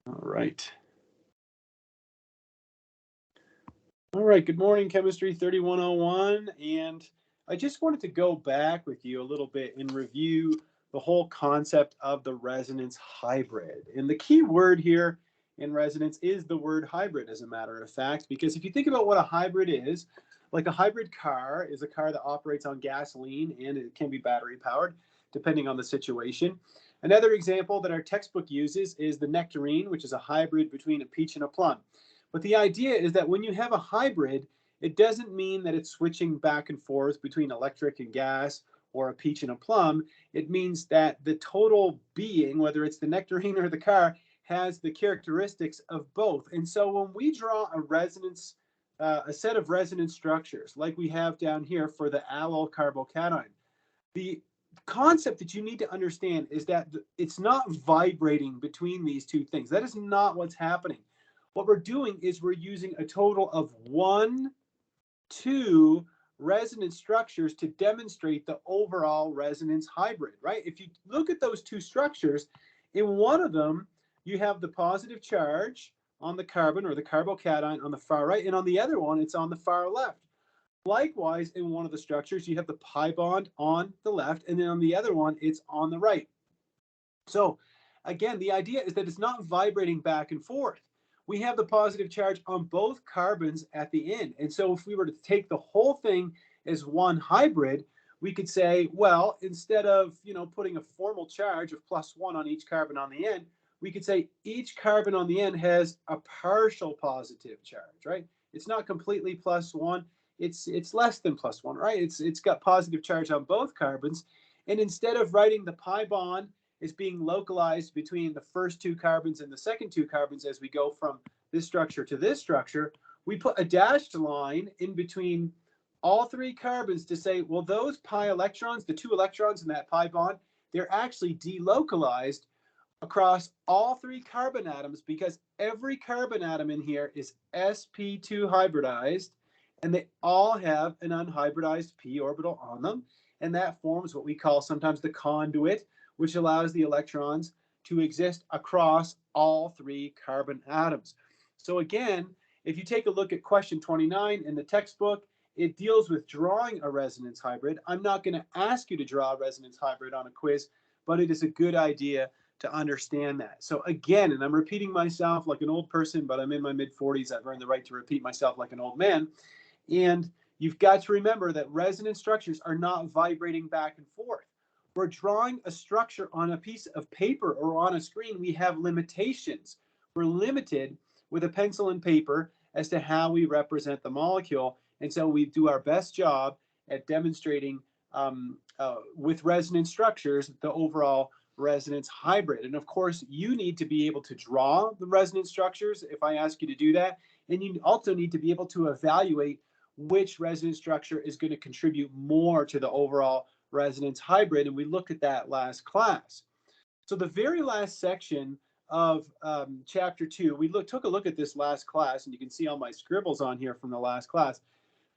All right. All right. Good morning, Chemistry 3101. And I just wanted to go back with you a little bit and review the whole concept of the resonance hybrid. And the key word here in resonance is the word hybrid, as a matter of fact, because if you think about what a hybrid is, like a hybrid car is a car that operates on gasoline and it can be battery powered, depending on the situation. Another example that our textbook uses is the nectarine, which is a hybrid between a peach and a plum. But the idea is that when you have a hybrid, it doesn't mean that it's switching back and forth between electric and gas or a peach and a plum. It means that the total being, whether it's the nectarine or the car, has the characteristics of both. And so when we draw a set of resonance structures like we have down here for the allyl carbocation, the concept that you need to understand is that it's not vibrating between these two things. That is not what's happening. What we're doing is we're using a total of 2 resonance structures to demonstrate the overall resonance hybrid, right? If you look at those 2 structures, in one of them, you have the positive charge on the carbon or the carbocation on the far right, and on the other one, it's on the far left. Likewise, in one of the structures, you have the pi bond on the left, and then on the other one, it's on the right. So again, the idea is that it's not vibrating back and forth. We have the positive charge on both carbons at the end. And so if we were to take the whole thing as one hybrid, we could say, well, instead of, putting a formal charge of +1 on each carbon on the end, we could say each carbon on the end has a partial positive charge, right? It's not completely +1. It's less than +1, right? It's got positive charge on both carbons. And instead of writing the pi bond is being localized between the first 2 carbons and the second 2 carbons as we go from this structure to this structure, we put a dashed line in between all 3 carbons to say, well, those pi electrons, the 2 electrons in that pi bond, they're actually delocalized across all 3 carbon atoms because every carbon atom in here is sp2 hybridized, and they all have an unhybridized p orbital on them. And that forms what we call sometimes the conduit, which allows the electrons to exist across all 3 carbon atoms. So again, if you take a look at question 29 in the textbook, it deals with drawing a resonance hybrid. I'm not going to ask you to draw a resonance hybrid on a quiz, but it is a good idea to understand that. So again, and I'm repeating myself like an old person, but I'm in my mid-40s. I've earned the right to repeat myself like an old man. And you've got to remember that resonance structures are not vibrating back and forth. We're drawing a structure on a piece of paper or on a screen. We have limitations. We're limited with a pencil and paper as to how we represent the molecule. And so we do our best job at demonstrating with resonance structures the overall resonance hybrid. And of course, you need to be able to draw the resonance structures if I ask you to do that. And you also need to be able to evaluate which resonance structure is going to contribute more to the overall resonance hybrid, and we looked at that last class. So the very last section of chapter 2, we took a look at this last class, and you can see all my scribbles on here from the last class.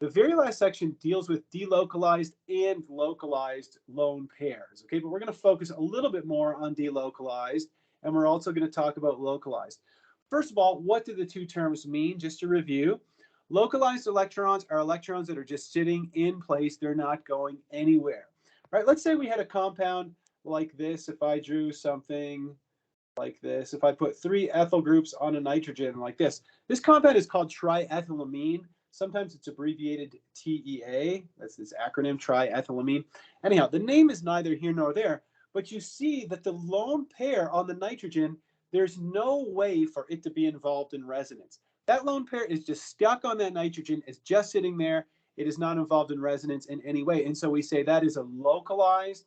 The very last section deals with delocalized and localized lone pairs, okay? But we're going to focus a little bit more on delocalized, and we're also going to talk about localized. First of all, what do the 2 terms mean? Just to review, localized electrons are electrons that are just sitting in place. They're not going anywhere. Right, let's say we had a compound like this. If I drew something like this, if I put 3 ethyl groups on a nitrogen like this compound is called triethylamine. Sometimes it's abbreviated TEA. That's this acronym, triethylamine. Anyhow, the name is neither here nor there, but you see that the lone pair on the nitrogen, there's no way for it to be involved in resonance. That lone pair is just stuck on that nitrogen, it's just sitting there. It is not involved in resonance in any way. And so we say that is a localized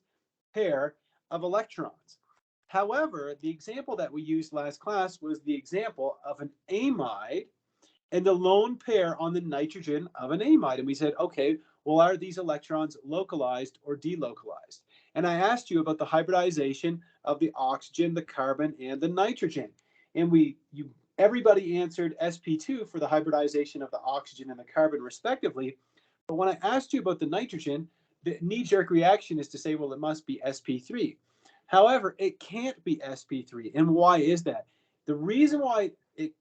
pair of electrons. However, the example that we used last class was the example of an amide and the lone pair on the nitrogen of an amide. And we said, okay, well, are these electrons localized or delocalized? And I asked you about the hybridization of the oxygen, the carbon, and the nitrogen. And everybody answered sp2 for the hybridization of the oxygen and the carbon respectively. But when I asked you about the nitrogen, the knee-jerk reaction is to say, well, it must be sp3. However, it can't be sp3. And why is that? The reason why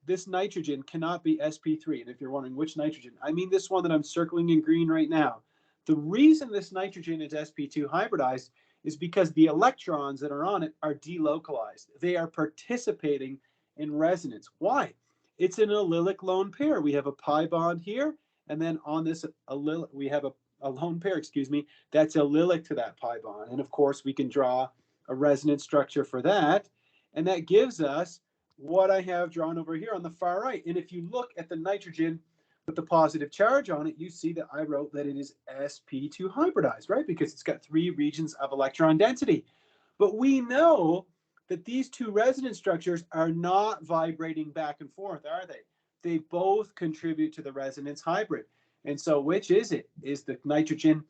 this nitrogen cannot be sp3, and if you're wondering which nitrogen, I mean this one that I'm circling in green right now. The reason this nitrogen is sp2 hybridized is because the electrons that are on it are delocalized. They are participating in resonance. Why? It's an allylic lone pair. We have a pi bond here, and then on this allylic, we have a lone pair, excuse me, that's allylic to that pi bond. And of course, we can draw a resonance structure for that. And that gives us what I have drawn over here on the far right. And if you look at the nitrogen with the positive charge on it, you see that I wrote that it is sp2 hybridized, right? Because it's got 3 regions of electron density. But we know that these 2 resonance structures are not vibrating back and forth, are they? They both contribute to the resonance hybrid. And so which is it? Is the nitrogen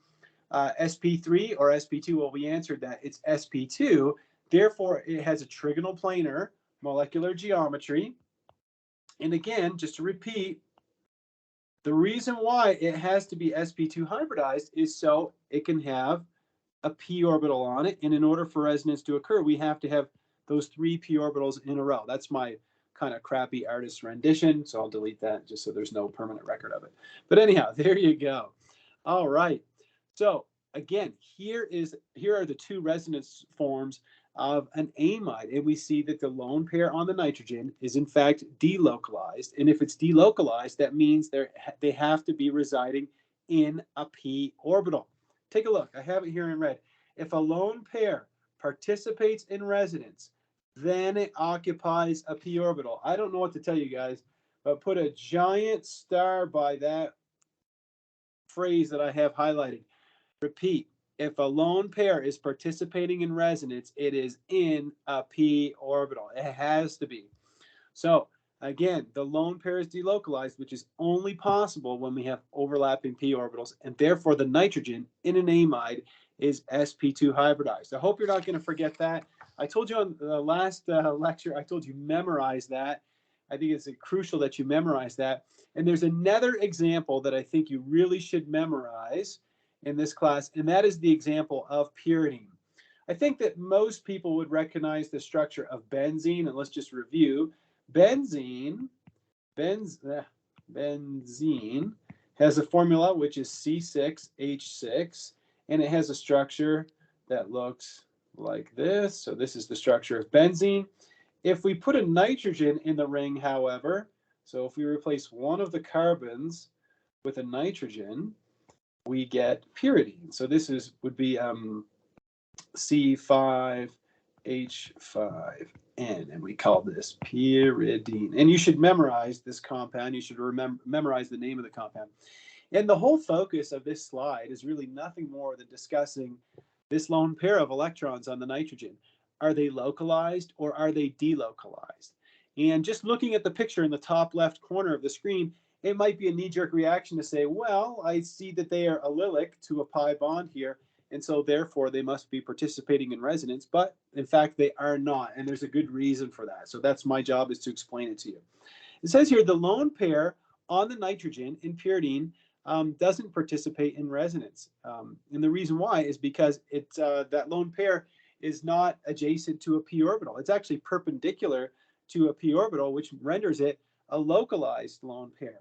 sp3 or sp2? Well, we answered that. It's sp2. Therefore, it has a trigonal planar molecular geometry. And again, just to repeat, the reason why it has to be sp2 hybridized is so it can have a p orbital on it. And in order for resonance to occur, we have to have those 3 p orbitals in a row. That's my kind of crappy artist rendition. So I'll delete that just so there's no permanent record of it. But anyhow, there you go. All right. So again, here are the 2 resonance forms of an amide, and we see that the lone pair on the nitrogen is in fact delocalized. And if it's delocalized, that means they have to be residing in a p orbital. Take a look. I have it here in red. If a lone pair participates in resonance, then it occupies a p orbital. I don't know what to tell you guys, but put a giant star by that phrase that I have highlighted. Repeat. If a lone pair is participating in resonance, it is in a p orbital. It has to be. So again, the lone pair is delocalized, which is only possible when we have overlapping p orbitals, and therefore the nitrogen in an amide is sp2 hybridized. I hope you're not going to forget that. I told you on the last lecture, I told you memorize that. I think it's crucial that you memorize that. And there's another example that I think you really should memorize in this class, and that is the example of pyridine. I think that most people would recognize the structure of benzene, and let's just review. Benzene has a formula which is C6H6, and it has a structure that looks like this. So this is the structure of benzene. If we put a nitrogen in the ring, however, so if we replace one of the carbons with a nitrogen, we get pyridine. So this would be C5H5N, and we call this pyridine. And you should memorize this compound. You should memorize the name of the compound. And the whole focus of this slide is really nothing more than discussing this lone pair of electrons on the nitrogen. Are they localized or are they delocalized? And just looking at the picture in the top left corner of the screen, it might be a knee-jerk reaction to say, well, I see that they are allylic to a pi bond here, and so therefore they must be participating in resonance, but in fact they are not, and there's a good reason for that. So that's my job, is to explain it to you. It says here the lone pair on the nitrogen in pyridine doesn't participate in resonance. And the reason why is because it's that lone pair is not adjacent to a p orbital. It's actually perpendicular to a p orbital, which renders it a localized lone pair.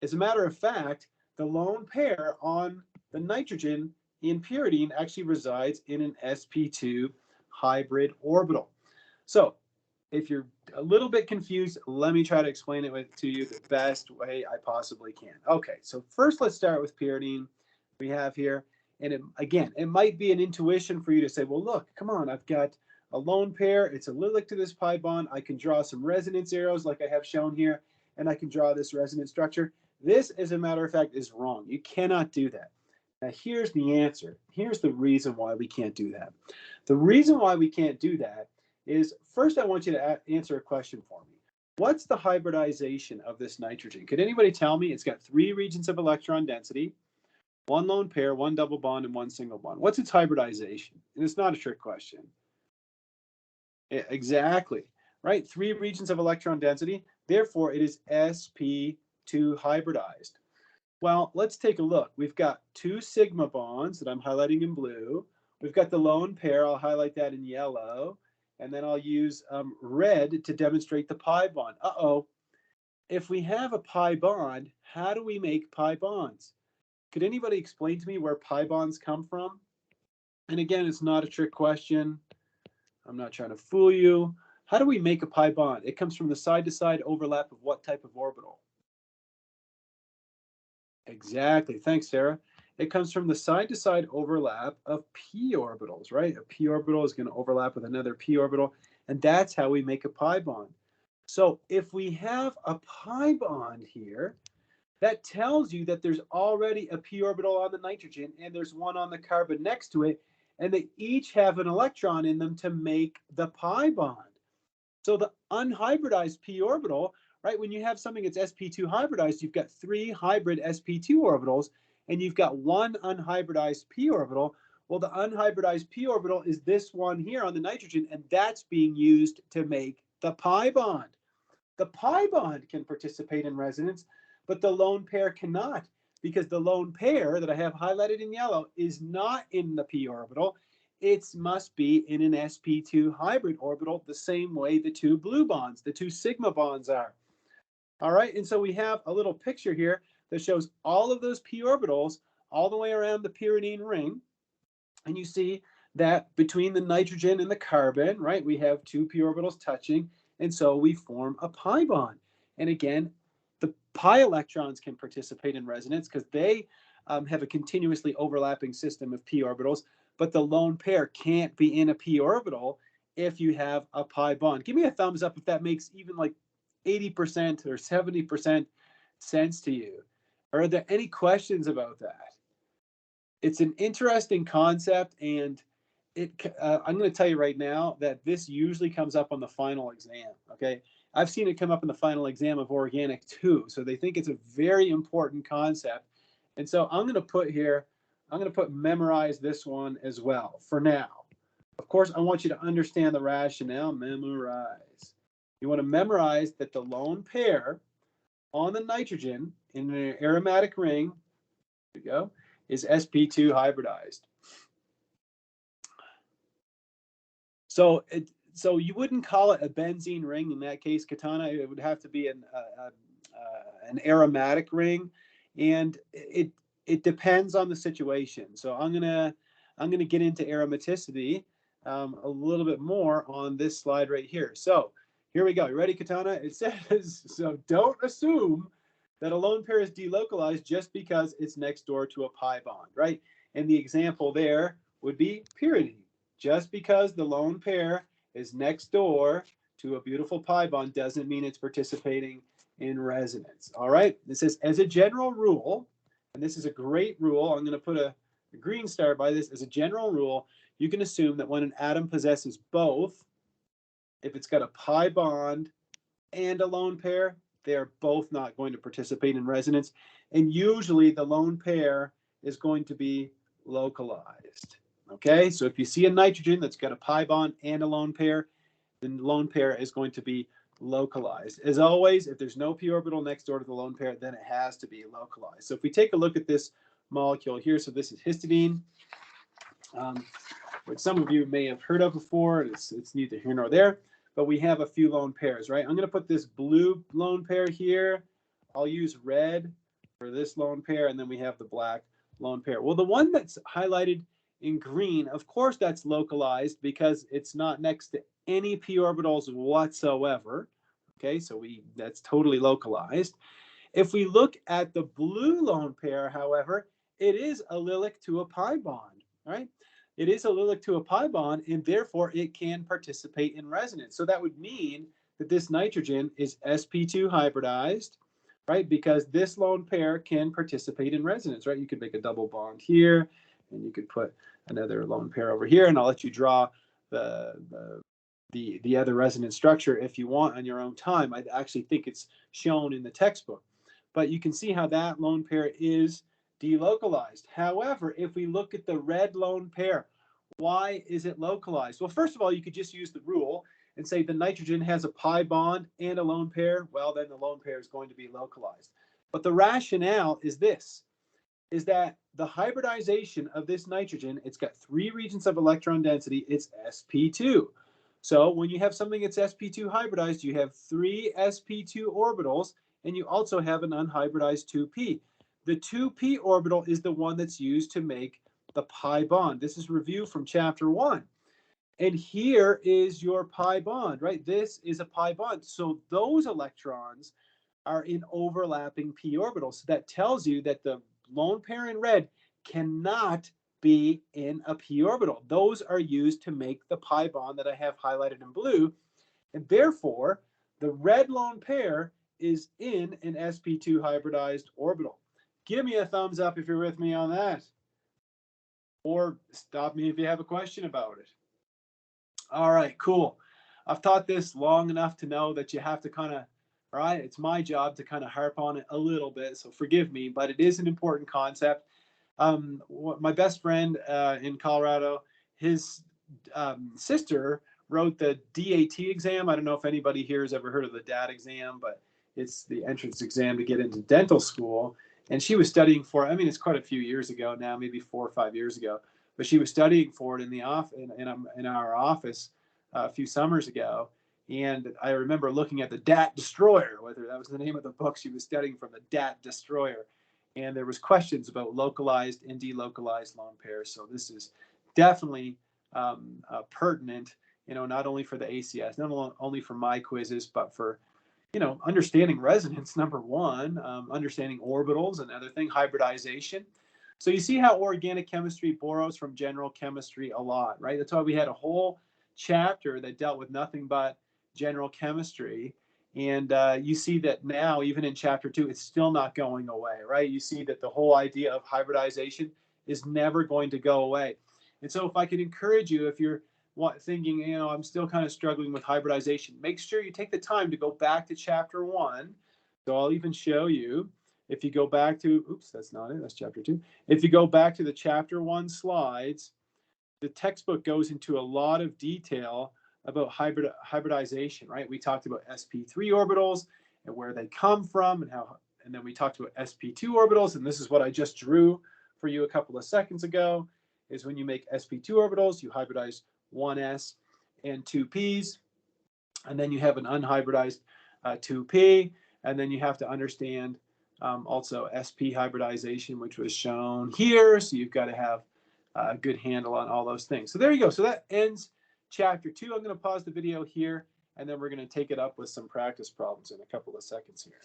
As a matter of fact, the lone pair on the nitrogen in pyridine actually resides in an sp2 hybrid orbital. So if you're a little bit confused, let me try to explain it to you the best way I possibly can. Okay, so first let's start with pyridine. We have here, and it might be an intuition for you to say, well, look, come on, I've got a lone pair, it's allylic to this pi bond, I can draw some resonance arrows like I have shown here, and I can draw this resonance structure. This, as a matter of fact, is wrong. You cannot do that. Now, here's the answer. Here's the reason why we can't do that. The reason why we can't do that is, first I want you to answer a question for me. What's the hybridization of this nitrogen? Could anybody tell me? It's got 3 regions of electron density, 1 lone pair, 1 double bond, and 1 single bond. What's its hybridization? And it's not a trick question. Exactly, right? 3 regions of electron density. Therefore, it is sp2 hybridized. Well, let's take a look. We've got 2 sigma bonds that I'm highlighting in blue. We've got the lone pair. I'll highlight that in yellow. And then I'll use red to demonstrate the pi bond. Uh-oh. If we have a pi bond, how do we make pi bonds? Could anybody explain to me where pi bonds come from? And again, it's not a trick question. I'm not trying to fool you. How do we make a pi bond? It comes from the side-to-side overlap of what type of orbital? Exactly. Thanks, Sarah. It comes from the side-to-side overlap of p orbitals, right? A p orbital is going to overlap with another p orbital, and that's how we make a pi bond. So if we have a pi bond here, that tells you that there's already a p orbital on the nitrogen and there's one on the carbon next to it, and they each have an electron in them to make the pi bond. So the unhybridized p orbital, right, when you have something that's sp2 hybridized, you've got 3 hybrid sp2 orbitals, and you've got 1 unhybridized p orbital. Well, the unhybridized p orbital is this one here on the nitrogen, and that's being used to make the pi bond. The pi bond can participate in resonance, but the lone pair cannot, because the lone pair that I have highlighted in yellow is not in the p orbital. It must be in an sp2 hybrid orbital, the same way the 2 blue bonds, the 2 sigma bonds are. All right, and so we have a little picture here that shows all of those p orbitals all the way around the pyridine ring. And you see that between the nitrogen and the carbon, right, we have 2 p orbitals touching, and so we form a pi bond. And again, the pi electrons can participate in resonance because they have a continuously overlapping system of p orbitals, but the lone pair can't be in a p orbital if you have a pi bond. Give me a thumbs up if that makes even like 80% or 70% sense to you. Are there any questions about that? It's an interesting concept, and I'm going to tell you right now that this usually comes up on the final exam, okay? I've seen it come up in the final exam of organic too, so they think it's a very important concept. And so I'm going to put here, I'm going to put memorize this one as well for now. Of course, I want you to understand the rationale. Memorize. You want to memorize that the lone pair on the nitrogen in an aromatic ring, there we go, is sp2 hybridized. So you wouldn't call it a benzene ring in that case, Katana. It would have to be an aromatic ring, and it depends on the situation. So I'm gonna get into aromaticity a little bit more on this slide right here. So here we go. You ready, Katana? It says, so don't assume that a lone pair is delocalized just because it's next door to a pi bond, right? And the example there would be pyridine. Just because the lone pair is next door to a beautiful pi bond doesn't mean it's participating in resonance. All right, it says as a general rule, and this is a great rule, I'm going to put a green star by this. As a general rule, you can assume that when an atom possesses both, if it's got a pi bond and a lone pair, they are both not going to participate in resonance. And usually the lone pair is going to be localized. Okay, so if you see a nitrogen that's got a pi bond and a lone pair, then the lone pair is going to be localized. As always, if there's no p orbital next door to the lone pair, then it has to be localized. So if we take a look at this molecule here, so this is histidine, which some of you may have heard of before. It's neither here nor there, but we have a few lone pairs, right? I'm going to put this blue lone pair here. I'll use red for this lone pair, and then we have the black lone pair. Well, the one that's highlighted in green, of course, that's localized because it's not next to any p orbitals whatsoever. Okay, so that's totally localized. If we look at the blue lone pair, however, it is allylic to a pi bond, right? It is allylic to a pi bond, and therefore it can participate in resonance. So that would mean that this nitrogen is sp2 hybridized, right? Because this lone pair can participate in resonance, right? You could make a double bond here, and you could put another lone pair over here, and I'll let you draw the other resonance structure if you want on your own time. I actually think it's shown in the textbook. But you can see how that lone pair is delocalized. However, if we look at the red lone pair, why is it localized? Well, first of all, you could just use the rule and say the nitrogen has a pi bond and a lone pair. Well, then the lone pair is going to be localized. But the rationale is this, is that the hybridization of this nitrogen, it's got 3 regions of electron density, it's sp2. So when you have something that's sp2 hybridized, you have 3 sp2 orbitals, and you also have an unhybridized 2p. The 2p orbital is the one that's used to make the pi bond. This is review from chapter 1. And here is your pi bond, right? This is a pi bond. So those electrons are in overlapping p orbitals. So that tells you that the lone pair in red cannot be in a p orbital. Those are used to make the pi bond that I have highlighted in blue. And therefore, the red lone pair is in an sp2 hybridized orbital. Give me a thumbs up if you're with me on that. Or stop me if you have a question about it. All right, cool. I've taught this long enough to know that you have to kind of, all right, it's my job to kind of harp on it a little bit, so forgive me, but it is an important concept. My best friend in Colorado, his sister wrote the DAT exam. I don't know if anybody here has ever heard of the DAT exam, but it's the entrance exam to get into dental school. And she was studying for it. I mean, it's quite a few years ago now, maybe 4 or 5 years ago, but she was studying for it in the in our office a few summers ago. And I remember looking at the DAT Destroyer, whether that was the name of the book she was studying from, the DAT Destroyer. And there was questions about localized and delocalized lone pairs. So this is definitely pertinent, not only for the ACS, not only for my quizzes, but for, understanding resonance, number one, understanding orbitals, and other thing, hybridization. So you see how organic chemistry borrows from general chemistry a lot, right? That's why we had a whole chapter that dealt with nothing but general chemistry. And you see that now, even in chapter 2, it's still not going away, right? You see that the whole idea of hybridization is never going to go away. And so if I could encourage you, if you're thinking, I'm still kind of struggling with hybridization, make sure you take the time to go back to chapter 1. So I'll even show you. If you go back to, oops, that's not it, that's chapter 2. If you go back to the chapter 1 slides, the textbook goes into a lot of detail about hybridization, right? We talked about sp3 orbitals and where they come from and then we talked about sp2 orbitals, and this is what I just drew for you a couple of seconds ago, is when you make sp2 orbitals, you hybridize 1s and 2p's, and then you have an unhybridized 2p, and then you have to understand also sp hybridization, which was shown here. So you've got to have a good handle on all those things. So there you go. So that ends chapter 2. I'm going to pause the video here, and then we're going to take it up with some practice problems in a couple of seconds here.